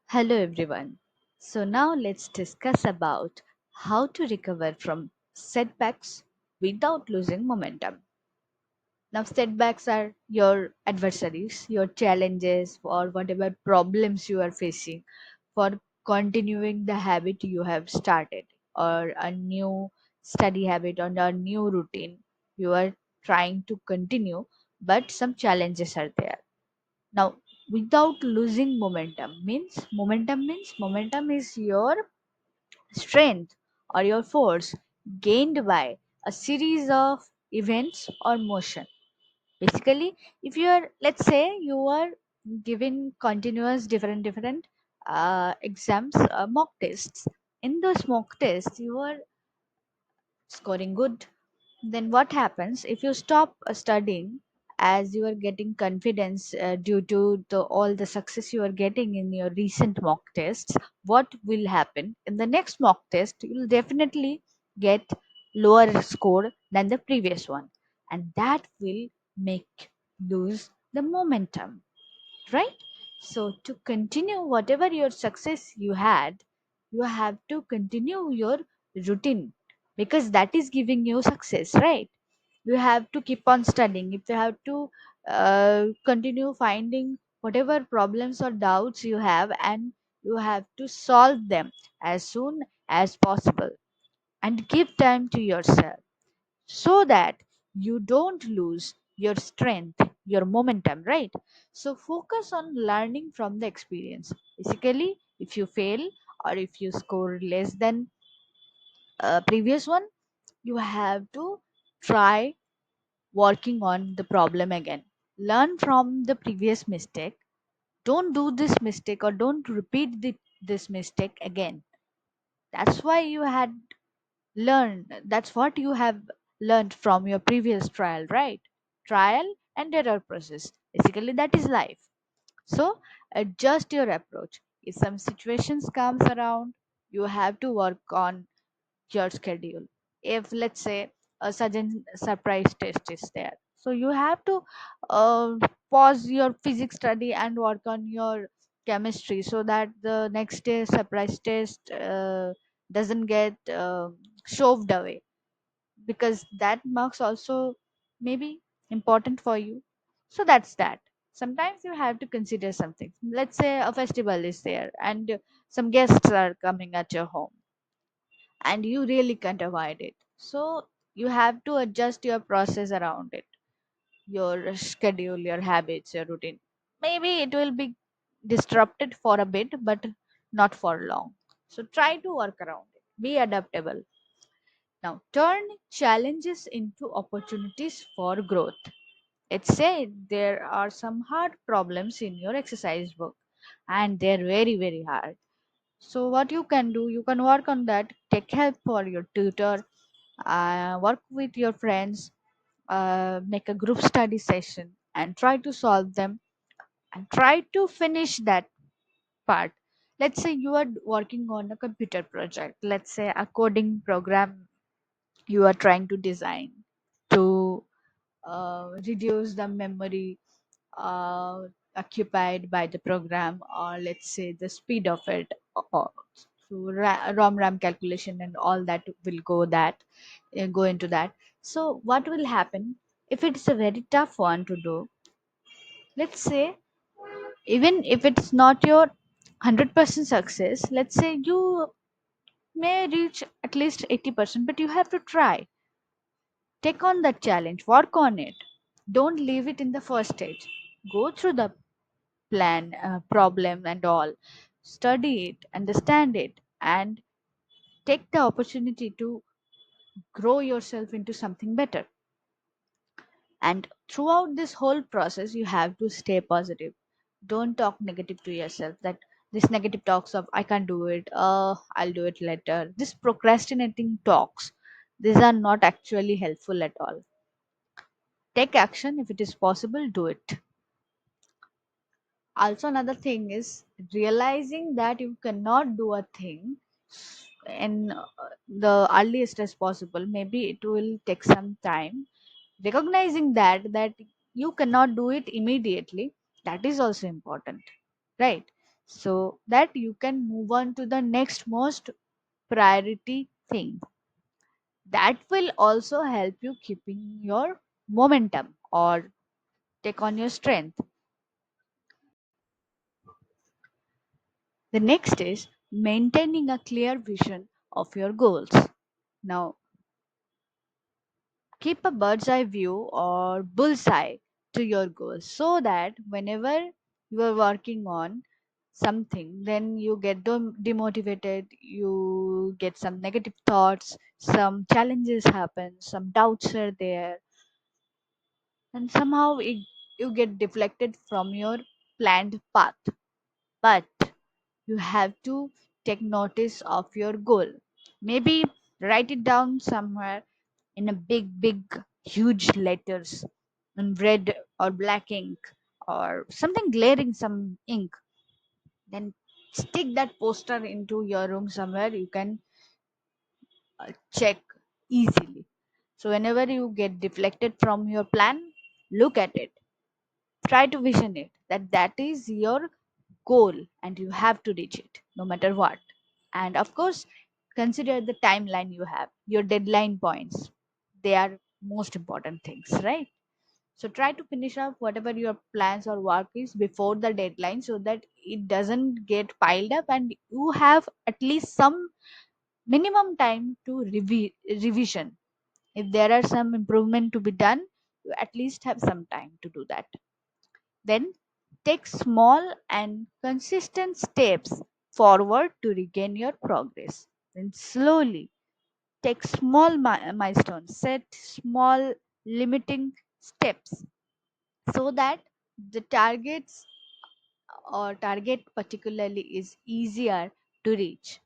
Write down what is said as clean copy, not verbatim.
Hello everyone. So now let's discuss about how to recover from setbacks without losing momentum. Now setbacks are your adversaries, your challenges or whatever problems you are facing for continuing the habit you have started or a new study habit or a new routine you are trying to continue, but some challenges are there. Now, without losing momentum is your strength or your force gained by a series of events or motion. Basically, if you are, let's say, you are given continuous different exams, mock tests. In those mock tests, you are scoring good. Then what happens if you stop studying as you are getting confidence due to all the success you are getting in your recent mock tests? What will happen in the next mock test? You will definitely get lower score than the previous one, and that will make lose the momentum, right? So to continue whatever your success you had, you have to continue your routine because that is giving you success, right? You have to keep on studying. If you have to continue finding whatever problems or doubts you have, and you have to solve them as soon as possible and give time to yourself so that you don't lose your strength, your momentum, right? So focus on learning from the experience. Basically, if you fail or if you score less than previous one, you have to try working on the problem again. Learn from the previous mistake. Don't do this mistake or don't repeat this mistake again. That's why you had that's what you have learned from your previous trial, right? Trial and error process, basically that is life. So adjust your approach. If some situations comes around, you have to work on your schedule. If let's say a sudden surprise test is there, so you have to uh, pause your physics study and work on your chemistry so that the next day surprise test doesn't get shoved away, because that marks also may be important for you. So that's that. Sometimes you have to consider something. Let's say a festival is there and some guests are coming at your home and you really can't avoid it. So you have to adjust your process around it, your schedule, your habits, your routine. Maybe it will be disrupted for a bit, but not for long. So try to work around it. Be adaptable. Now turn challenges into opportunities for growth. Let's say there are some hard problems in your exercise book and they're very hard. So what you can do, you can work on that, take help for your tutor, work with your friends, make a group study session and try to solve them and try to finish that part. Let's say you are working on a computer project, let's say a coding program you are trying to design to reduce the memory uh, occupied by the program, or let's say the speed of it, or so rom ram calculation and all that will go into that. So what will happen if it's a very tough one to do? Let's say even if it's not your 100% success, let's say you may reach at least 80%, but you have to try. Take on that challenge, work on it. Don't leave it in the first stage. Go through the plan, problem, and all. Study it, understand it, and take the opportunity to grow yourself into something better. And throughout this whole process, you have to stay positive. Don't talk negative to yourself. That this negative talks of I can't do it, I'll do it later. This procrastinating talks, these are not actually helpful at all. Take action. If it is possible, do it. Also another thing is realizing that you cannot do a thing in the earliest as possible. Maybe it will take some time. Recognizing that you cannot do it immediately, that is also important, right? so that you can move on to the next most priority thing. That will also help you keeping your momentum or take on your strength. The next is maintaining a clear vision of your goals. Now, keep a bird's eye view or bullseye to your goals so that whenever you are working on something, then you get demotivated, you get some negative thoughts, some challenges happen, some doubts are there, and somehow you get deflected from your planned path. But you have to take notice of your goal. Maybe write it down somewhere in a big, huge letters in red or black ink or something glaring, some ink. Then stick that poster into your room somewhere you can check easily. So, whenever you get deflected from your plan, look at it, try to vision it that is your goal and you have to reach it no matter what. And of course, consider the timeline you have, your deadline points. They are most important things, right? So try to finish up whatever your plans or work is before the deadline so that it doesn't get piled up and you have at least some minimum time to revision. If there are some improvement to be done, you at least have some time to do that. Then take small and consistent steps forward to regain your progress. Then slowly take small milestones, set small limiting steps so that the target particularly is easier to reach.